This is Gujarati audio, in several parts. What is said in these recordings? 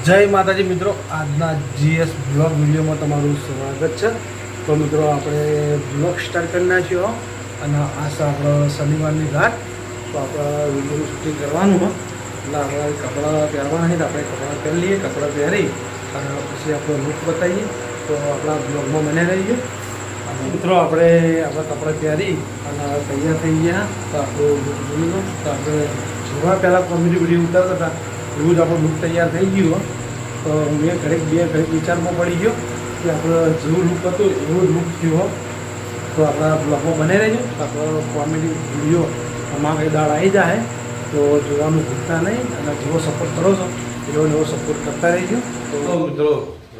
જય માતાજી મિત્રો, આજના જીએસ બ્લોગ વિડીયોમાં તમારું સ્વાગત છે। તો મિત્રો આપણે બ્લોગ સ્ટાર્ટ કરી નાખ્યો અને આ છે આપણો શનિવારની રાત। તો આપણે વિડીયોનું શૂટિંગ કરવાનું હોય એટલે આપણે કપડાં પહેરવાના છે, તો આપણે કપડાં પહેરી લઈએ। કપડાં પહેરી અને પછી આપણો લુક બતાવીએ, તો આપણા બ્લોગમાં બને રહીએ। અને મિત્રો આપણે આપણા કપડાં પહેરી અને તૈયાર થઈ ગયા, તો આપણું લુક જોઈ લો। તો આપણે જોવા પહેલાં કોમેડી વિડીયો ઉતારતા હતા એવું જ આપણું લુક તૈયાર થઈ ગયું। તો મેં ઘડીક વિચારમાં પડી ગયો કે આપણે જેવું લુક હતું એવું જ લુક થયો। તો આપણા બ્લોગમાં બને રહેજો, તો આપણો કોમેડી વિડીયો આમાં કંઈ દાળ આવી જાય તો જોવાનું ભૂલતા નહીં, અને જેવો સપોર્ટ કરો છો એવો સપોર્ટ કરતા રહેજો। તો મિત્રો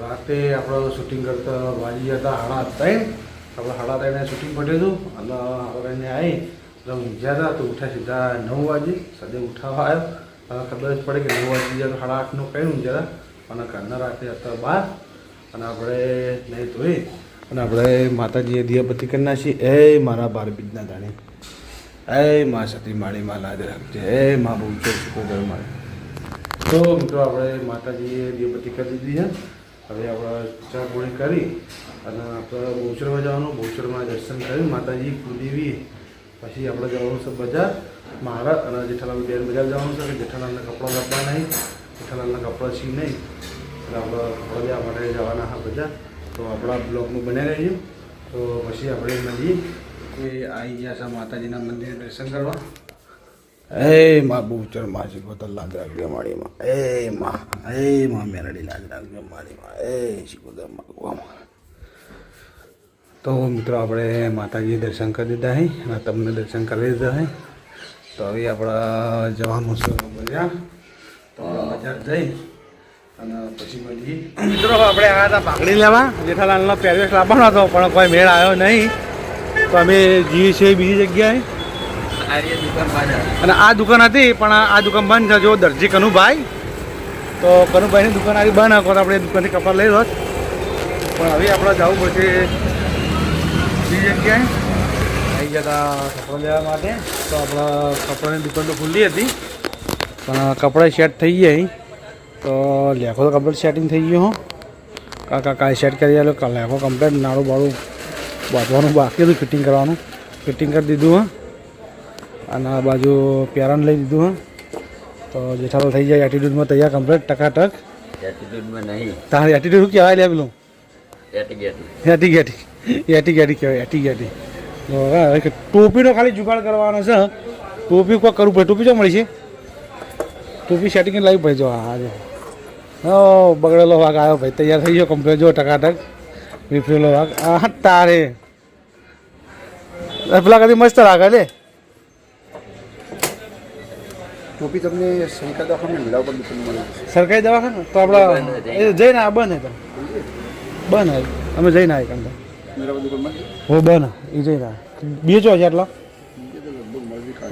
રાતે આપણે શૂટિંગ કરતા વાગી હતા 3:30, આપણે 3:30 શૂટિંગ પટ્યું હતું અને આપણે આવી તો ઊંઘ્યા હતા, તો ઉઠ્યા સીધા 9 વાગે। સદે ઉઠાવવા આવ્યો, ખબર જ પડે કે 9 વાગે ગયા તો 8:30 કઈ ઊંઘ્યા હતા, અને ઘરના રાતે હતા 12 અને આપણે નહીં ધોઈ અને આપણે માતાજીએ દિયાબત્તી કરી નાખી। એ મારા 12 બીજના દાણે, એ મા સતી માળી માં લાદ રાખજે, એ મા બહુ શીખો મારે। તો મિત્રો આપણે માતાજીએ દિયાબત્તી કરી દીધી છે। હવે આપણે ચા પોણી કરી અને આપણે બહુચરમાં જવાનું, બહુચરમાં દર્શન કરી માતાજી કુલદેવી, પછી આપણે જવાનું છે બજાર, મારા અને જેઠાલાલ બેન બજાર જવાનું છે કે જેઠાલાલના કપડાં લાવવા નહીં, જેઠાલાલના કપડાં છી નહીં, એટલે આપણે કપડાં લેવા માટે જવાના હા બજાર। તો આપણા બ્લોગમાં બને રહીએ। તો પછી આપણે મળીએ કે આવી ગયા છે માતાજીના મંદિરે દર્શન કરવા। એ માં બહુચર માં શીખો તો લાદ રાખજો માળીમાં, એ માં મેરડી લાદ રાખજો માળીમાં, એ શીખો તો માગવામાં। તો મિત્રો આપણે માતાજી દર્શન કરી દીધા છે અને તમને દર્શન કરી દીધા છે। તો હવે આપણે જવાનું છે બજાર, તો બજાર જઈ અને પછી મળીએ। મિત્રો આપણે આવ્યા હતા પાઘડી લેવા, જેઠાલાલનો પહેરવેશ લાવવાનો હતો પણ કોઈ મેળ આવ્યો નહીં, તો અમે જઈએ છીએ બીજી જગ્યાએ। અને આ દુકાન હતી પણ આ દુકાન બંધ છે, જો દરજી કનુભાઈ, તો કનુભાઈની દુકાન આવી બંધ હતો, આપણે દુકાનથી કપડાં લઈ લોત, પણ હવે આપણે જવું પડશે બીજી જગ્યાએ। આવી ગયા હતા કપડાં લેવા માટે, તો આપણા કપડાની દુકાન તો ખુલ્લી હતી પણ કપડાં સેટ થઈ ગયા। તો લેખો તો કમ્પ્લીટ સેટિંગ થઈ ગયું હો, કાંઈ સેટ કરી આવેલો, લેખો કમ્પ્લીટ નાળું બાળું બાંધવાનું બાકી હતું, ફિટિંગ કરવાનું, ફિટિંગ કરી દીધું હા। અને આ બાજુ પેરાન લઈ દીધું હા। તો જેઠાલાલ થઈ જાય એટીટ્યુડમાં તૈયાર કમ્પ્લીટ ટકાટક। એટીટ્યુડમાં નહીં, તારે એટીટ્યુડ શું કહેવાય લે પેલું? એટી ગેટી કહેવાય, એટી ટોપીનો ખાલી જુગાડ કરવાનો છે। ટોપી કોઈ કરવું પડે, ટોપી જો મળી છે, ટોપી સેટિંગ લાવી પડે। જો હા જો બગડેલો વાઘ આવ્યો ભાઈ, તૈયાર થઈ ગયો કમ્પ્લીટ, જો ટકાટક વિફરેલો વાઘ। હા તારે પેલા કદી મસ્ત લાગે લે ટોપી તમને સરકારી દવાખાને મિલાવ પર દુકાન મળે છે। સરકારી દવાખાને તો આપણે જઈને આ બંધ હતા, બંધ આવી અમે જઈને આવી કામ મિલાવ દુકાનમાં હો બંધ એ જઈને બીજો છે એટલો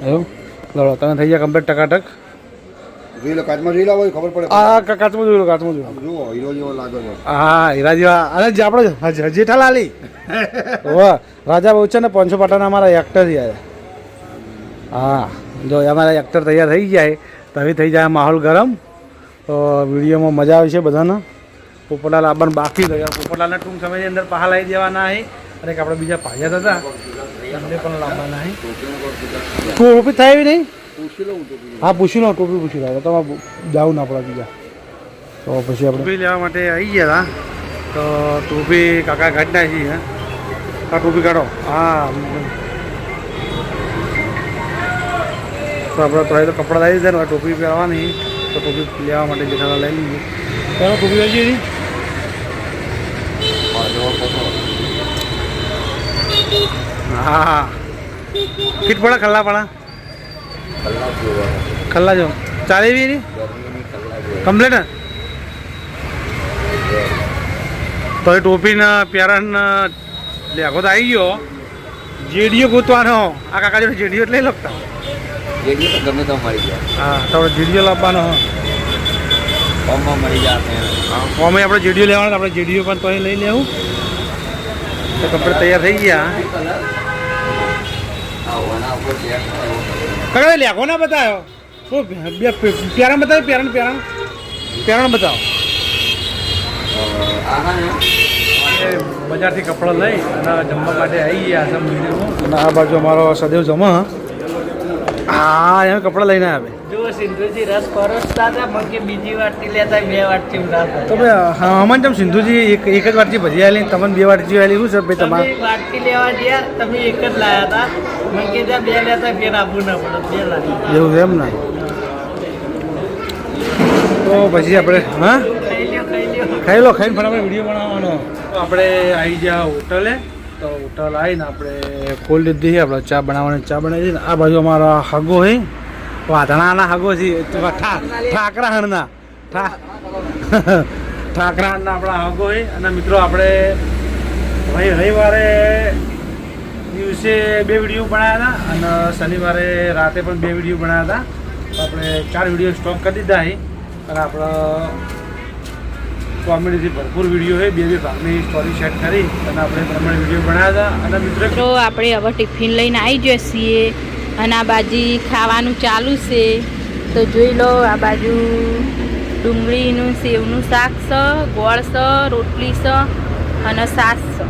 એવું લડો તમે થઈ ગયા કમ્પ્લીટ ટકાટક। જોઈ લો, કાચમાં જોઈ લો, ખબર પડે। આ કાચમાં જોયું, કાચમાં જોયું, જુઓ હીરો જેવો લાગે છે। હા હીરા જેવા, અને જે આપણે જેઠાલાલી વાહ રાજા બહુચર ને 500 પાટાના અમારા એક્ટર યાર। હા જો અમારા એક્ટર તૈયાર થઈ ગયા તો હવે થઈ જાય માહોલ ગરમ, તો વિડીયોમાં મજા આવે છે બધાને। પોપટલાલ આવવાનું બાકી થયા, પોપટલાલને ટૂંક સમયની અંદર પહાલ આવી દેવાના છે, અને આપણે બીજા ભાજ્યા હતા એમને પણ લાવવાના છે। ટોપી થાય એવી નહીં? હા પૂછી લો, ટોપી પૂછી લો, તમારે જાવું ના પડે બીજા। તો પછી આપણે ટોપી લેવા માટે આવી ગયા હતા, તો ટોપી કાકા કાઢી નાખી હે, આ ટોપી કાઢો। હા તો આપણે તો કપડાં લઈ દીધા ને ટોપી પહેરવાની, તો ટોપી લેવા માટે જેઠાલાલ લઈ લીધી। પહેલાં ટોપી લઈ લીધી, હા ફીટ પડે ખલ્લા પડા, ખલ્લા જો ચાલે એવી નહીં કમ્પ્લેટ ને? તો એ ટોપીના પેરાન લેખો તો આવી ગયો, જેડીઓ ગોતવાનો, આ કાકા જોડે જેડીઓ એટલે લઈ લખતા ગમે તો મળી જાય। હા તો જેડીઓ લાવવાનો ફોર્મમાં મળી જાય, ફોર્મે આપણે જેડીઓ લેવાનો, આપણે જેડીઓ પણ તો લઈ લેવું। તો કપડે તૈયાર થઈ ગયા, કાકા લેખો ના બતાવ્યો, પેરણ બતાવ્યો, પેરણ બતાવો। બજારથી કપડાં લઈ અને જમવા માટે આવી ગયા છે મંદિરમાં. અને આ બાજુ અમારો સદેવ જમા એમ કપડાં લઈને આવે. જો સિંધુજી રસ પરોસતા હતા મને બીજી વાટકી લેતા 2 વાટકી ઉડાતા. તો ભાઈ હા અમન જેમ સિંધુજી એક જ વાટકી ભજી આલી તમને 2 વાટકી આલી શું છે ભાઈ તમે તમારે વાટકી લેવા ગયા તમે એક જ લાયા હતા મને કે ત્યાં 2 લેતા ફેર આપવું ના પડે 2 લાવી. એવું છે એમ ને. તો પછી આપણે હા ખાઈ લો ખાઈને ફટાફટ વિડીયો બનાવવાનો. તો આપણે આવી ગયા હોટલે. તો હોટલ આવીને આપણે ખોલી લીધી આપણે ચા બનાવવાની ચા બનાવી ને આ બાજુ અમારા હગો હે વાધણાના હગો છે ઠાકરાહણના ઠાકરાહણના આપણા હગો હે. અને મિત્રો આપણે રવિવારે દિવસે 2 વિડીયો બનાવ્યા હતા અને શનિવારે રાતે પણ 2 વિડીયો બનાવ્યા હતા. તો આપણે 4 વિડીયો સ્ટોક કરી દીધા છે અને આપણા કોમેડીથી ભરપૂર વિડીયો છે 2 ભાગની સ્ટોરી સેટ કરી અને આપણે પ્રમાણે વિડીયો બનાવ્યા હતા. અને મિત્રો તો આપણે હવે ટિફિન લઈને આવી જઈએ અને આ બાજુ ખાવાનું ચાલુ છે. તો જોઈ લો આ બાજુ ડુંગળીનું સેવનું શાક છે, ગોળ છે, રોટલી છે અને છાશ છે.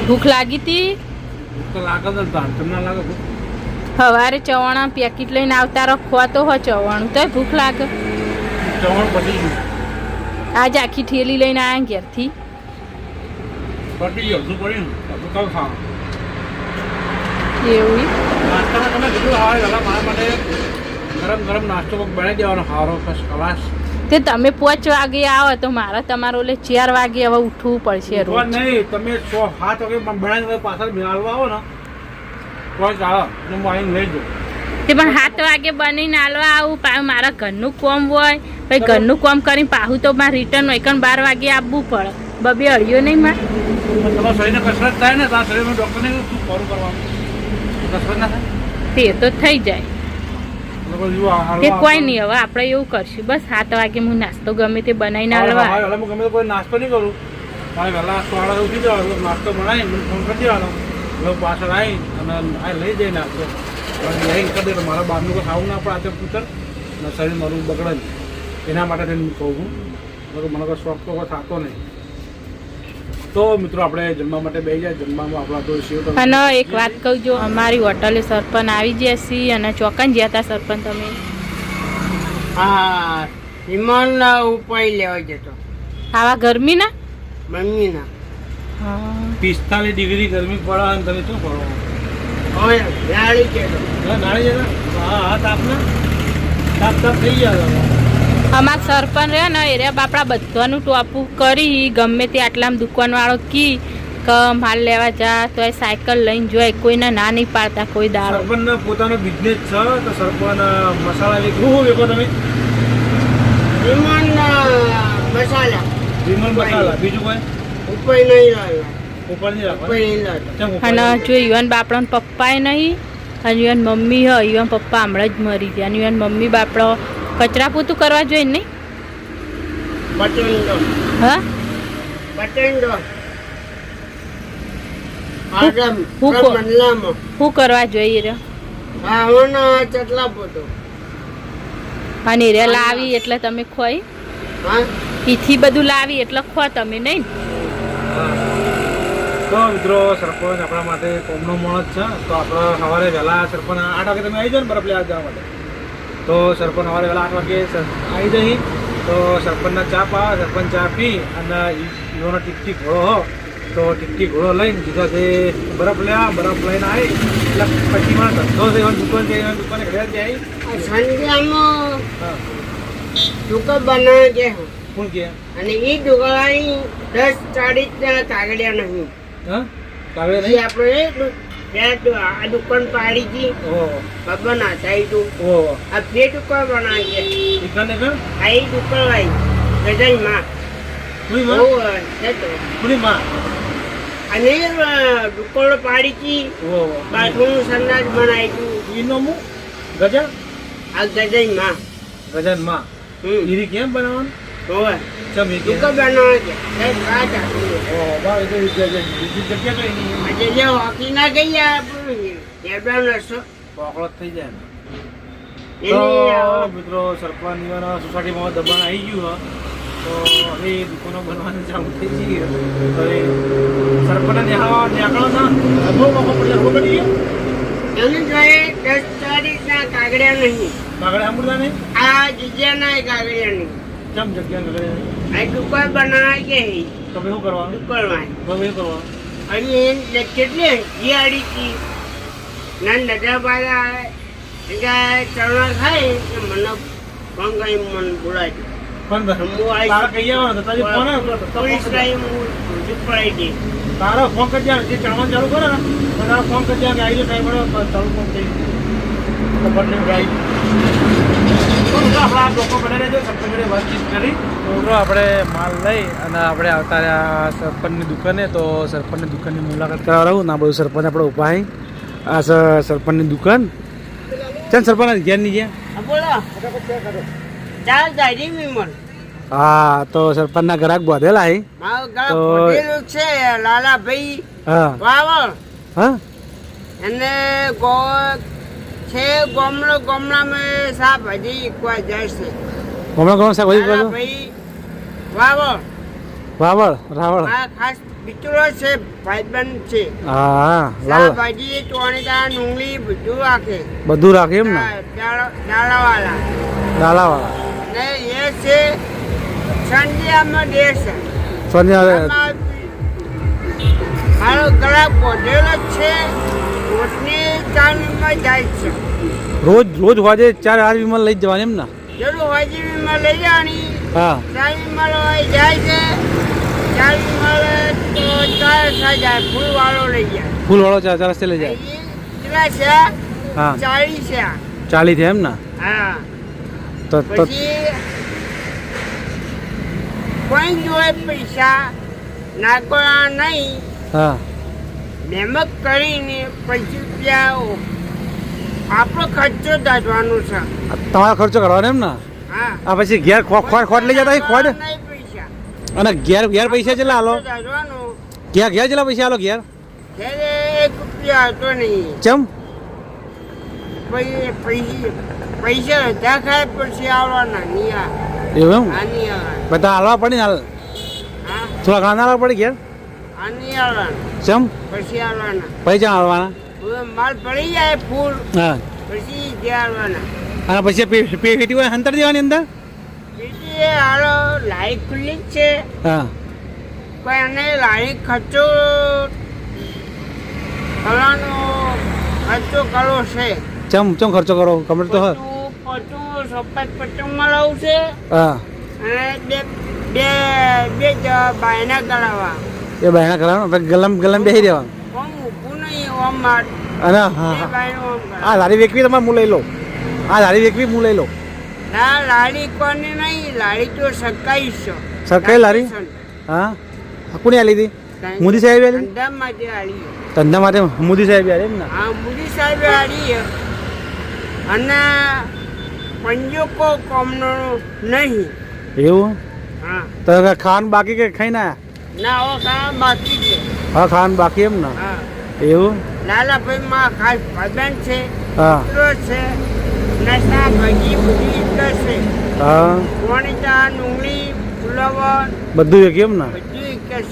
ભૂખ લાગી હતી. લાગે તો તમને લાગે સવારે ચવાણા પેકેટ લઈને આવતા રખવા તો હો ચવાણું તો ભૂખ લાગે. ચવણ પતી ગયું આજ આખી ઠેલી લઈને આવ્યા ઘેરથી. પતી ગયું શું પડ્યું આપણે કાલ ખાવા એવું નાસ્તામાં તમે કીધું આવે પહેલાં મારા માટે ગરમ ગરમ નાસ્તો બનાવી દેવાનો સારો ફર્સ્ટ ક્લાસ. તે તમે 5 વાગે આવો તો મારે તમારો 4 વાગે હવે ઉઠવું પડશે રોજ. નહીં તમે 6-7 વાગે બનાવીને પાછળ મેળવવા આવો ને તો ચાલો હું આવીને લઈ જાઉં. તે પણ 7 વાગે બનીને આલવા આવું પાછું મારા ઘરનું કામ હોય પછી ઘરનું કામ કરીને પાછું તો મારે રિટર્ન હોય 12 વાગે આવવું પડે. 2 અડિયો નહીં માં તમારા શરીરને કસરત થાય ને તમારા શરીરમાં ડૉક્ટરને શું ફોલો કરવાનું કસરત ના થાય તે તો થઈ જાય. તે કોઈ નહીં હવે આપણે એવું કરશું બસ 7 વાગે હું નાસ્તો ગમે તે બનાવીને આલવા. હું ગમે તો કોઈ નાસ્તો નહીં કરું મારે વહેલા 8 ઉઠી જવાનો નાસ્તો બનાવી મને ફોન કરી દેવાનો હવે પાછળ આવી અને આ લઈ જઈ નાસ્તો લઈને કરી દે તો મારા બહારનું કોઈ ખાવું ના પડે પૂછર અને શરીર મારું બગડે જ એના માટે થઈને કહું છું મને કોઈ શોખ તો કોઈ થતો નહીં. તો મિત્રો આપણે જમવા માટે બેસી જાય જમવામાં આપણા તો સેવ અને એક વાત કહું જો અમારી હોટલે સરપંચ આવી ગયા છીએ અને ચોકન ગયા હતા સરપંચ તમે. હા વિમાનના ઉપાય લેવા જતો આવા ગરમીના મમ્મીના 45 ડિગ્રી ગરમી પડે અને તમે શું કરો હવે ગાડી જતો નાળી જતા હા તાપના તાપ થઈ ગયા. અમારા સરપંચ રહ્યા ને એ બાપડા બધાનું ટોપું કરી ગમે તે આટલામાં દુકાનવાળો કી કે માલ લેવા જા તો એ સાયકલ લઈને જોઈ કોઈને ના નહીં પાડતા કોઈ દાડો. સરપંચનો પોતાનો બિઝનેસ છે તો સરપંચ મસાલા વેચવું વેચો તમે વિમાનના મસાલા વિમલ મસાલા બીજું કોઈ ઉપાય નહીં લાવવા ઉપર નહીં રાખવા ઉપાય નહીં લાવવા. અને જો યુવાન બાપડાનો પપ્પાએ નહીં અને યુવાન મમ્મી હોય યુવાન પપ્પા હમણાં જ મરી ગયા અને યુવાન મમ્મી બાપડો કચરા પોતું કરવા જોઈએ નહીં. બટેન્ડો હા બટેન્ડો આદમ હું કો- મનલામાં શું કરવા જોઈએ રે હા હોના ચટલા પોતો અને રે લાવી એટલે તમે ખોઈ હા પીથી બધું લાવી એટલે ખો તમે નહીં. તો મિત્રો સરપંચ આપણા માટે કોમનો માણસ છે તો આપણે સવારે વહેલા સરપંચ 8 વાગે તમે આવી જાઓ ને બરફ લેવા જવા માટે તો સરપંચ સવારે વહેલા 8 વાગે આવી જઈ તો સરપંચના ચા પાવા સરપંચ ચા પી અને એનો ટીકટી ઘોડો હો તો ટીકટી ઘોડો લઈને સીધા તે બરફ લેવા બરફ લઈને આવી એટલે પછી મારે ધંધો છે દુકાન છે દુકાને ઘરે જાય સંધ્યામાં હા દુકાન બનાવે છે કોણ કે અને એ દુકાન 10-40 કાગડિયા નહીં હા કાવે એ નહીં આપણે આ દુકાન પાડી હતી ઓહો બાબા ના થાય તું ઓહો આ બે દુકાન બનાવી છે દુકાને કે આ એ દુકાન વાળી ગજાઈમાં કોની માં કોની માં અને દુકાન પાડી હતી ઓહો બાથરૂમ સંડાસ બનાવી તું ઈનો મુ ગજા આ ગજાઈમાં ગજાનમાં ઈરી કેમ બનાવવાનું હોવે ચમ એ દુકાન બનાવે છે ઓ બા એ તો બીજી જગ્યા તો એની આજે જે હોકી ના ગઈ આપણું નસો પોકળત થઈ જાય ને એની તો મિત્રો સરપંચ સોસાયટીમાં દબાણ આવી ગયું તો હવે દુકાનો બનવાની ચાલુ થઈ ગઈ તો એ સરપંચને નીકળો ના બહુ મોકો પડી એની જોડે 10 તારીખના કાગડિયા નહીં. કાગડે સાંભળતા નહીં આ જગ્યાના કાગડિયા નહીં. ચમ જગ્યા કાગડે આ દુકાન બનાવવા કે તો શું કરવાનું દુકાનમાં હવે કરવાનું અને એ કેટલી જીયાડી હતી ના નજર બાજા ચરણા ખાય કે મને ફોન કરી મને બોલાવી પણ હું આવી તારા કહી આવવાનો તો તારી ફોન પોલીસ ટાઈમ હું પડાવી દઈ. તારો ફોન કરી દે જે ચાલવાનું ચાલુ કરે ને તો તારો ફોન કરી દે કે આવી જાય ટાઈમ ચાલુ ફોન થઈ તો બંને ગાઈ તો આપણા લોકો બને રહેજો સરપંચ જોડે વાતચીત કરી તો આપણે માલ લઈ અને આપણે આવતા રહ્યા સરપંચની દુકાને તો સરપંચની દુકાનની મુલાકાત કરાવડાવું ના બધું સરપંચ આપણે ઊભા અહીં આ સરપંચની દુકાન ચાલ સરપંચ ઘેર ની ગયા હા, બોલો 4 તારીખ વિમલ હા તો સરપંચના ગ્રાહક બાંધેલા અહીં મારું ગામ તો- ભરેલું છે લાલાભાઈ હા વાવળ હા અને છે ગામડામાં શાકભાજી એકવાર જાય છે હમણાં ઘણો શાકભાજી કરો લાલાભાઈ વાવળ રાવળ રાવળ મારા ખાસ મિત્રો છે ભાઈબંધ છે હા લાલ શાકભાજી ટોમેટા ડુંગળી બધું રાખે બધું રાખે એમ ને દાળાવાળા ડાલાવાળા ને એ છે સંજ્યામાં દેશ મારો ગ્રાહક બોધેલો જ છે રોજની ચાલીમાં જાય છે રોજ રોજ વાજે 4 8 વિમલ લઈ જ જવાની એમ ને જરૂર વાજીબીમાં લઈ જવાની હા ચાલીમાં જાય છે ચાલીમાં તો 4 થઈ જાય ફૂલવાળો લઈ જાય ફૂલ વાળો 4 રસ્તે લઈ જાય કેટલા છે હા 40 છે 40 છે એમ ને હા તો પછી કોઈ જોડે પૈસા નાખવાના નહીં હા મહેનત કરીને રૂપિયા આપણો ખર્ચો દાટવાનો છે તમારો ખર્ચો કરવાનો એમ ને હા આ પછી ઘેર ખોટ લઈ જતા ખોટ નહીં પૈસા અને ઘેર પૈસા કેટલા હાલો દાટવાનો ઘેર કેટલા પૈસા હાલો ઘેર ત્યારે 1 રૂપિયા હતો નહીં ચમ પૈસા રજા ખાય પછી આવવાના નહીં એવું એમ આની આવવાના બધા હાલવા પડે ને હાલ હા થોડા ઘણા હાલવા પડે ઘેર આની આવવાના ચમ પછી આવવાના પૈસા હાલવાના હવે માલ પડી જાય ફૂલ હા પછી જે આવવાના અને પછી પેટી હોય અંતર દેવાની અંદર બીજી હાલો લાઈટ ખુલ્લી જ છે હા પણ એને લાઈટ ખર્ચો કરવાનો ખર્ચો કરવો છે ચમ ખર્ચો કરો કમર તો હા પચું સફેદ પચુંમાં લાવું છે હા અને બે બાયના કરાવવા એ બહેણા કરવાનું ગલમ બેસી દેવાનું ઓમ ઊભું નહીં ઓમ માર અને હા બે હા બાયનું ઓમ આ લારી વેકવી તમારે હું લઈ લો આ લારી વેકવી હું લઈ લો ના લાડી કોની નહીં લાડી તો સરકારી છે સરકારી લારી? હા કોની આલી હતી મોદી સાહેબ આલી ધંધા માટે આલી ધંધા માટે મોદી સાહેબ આલી એમ ને હા મોદી સાહેબ આલી અને પંજો કો કોમનો નહીં એવું હા તો ખાવાનું બાકી કે ખાઈ ના ના ઓ કા બાકી છે હા ખાવાનું બાકી એમ ને હા એવું લાલાભાઈ માં ખાસ ભાઈબંધ છે હા મિત્રો છે નશા ભાજી બધી છે હા ટોમેટા ડુંગળી ફુલાવર બધું એક એમ ને બધું એક છે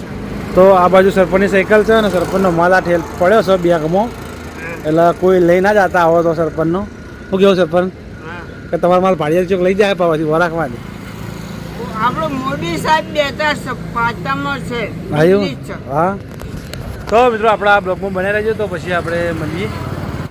તો આ બાજુ સરપંચની સાયકલ છે અને સરપંચનો માલ આ ઠેલ પડ્યો છે બેગમાં એટલે કોઈ લઈ ના જતા આવો તો સરપંચનો શું કેવું સરપંચ હા કે તમારો માલ ભાડિયા ચોક લઈ જાય પાછી વરાખવાની આપણો મોદી સાહેબ બેઠા છે પાતામાં છે આવ્યું દિલ્હી જ છે. હા તો મિત્રો આપણા બ્લોગમાં બન્યા રહેજો તો પછી આપણે મળીએ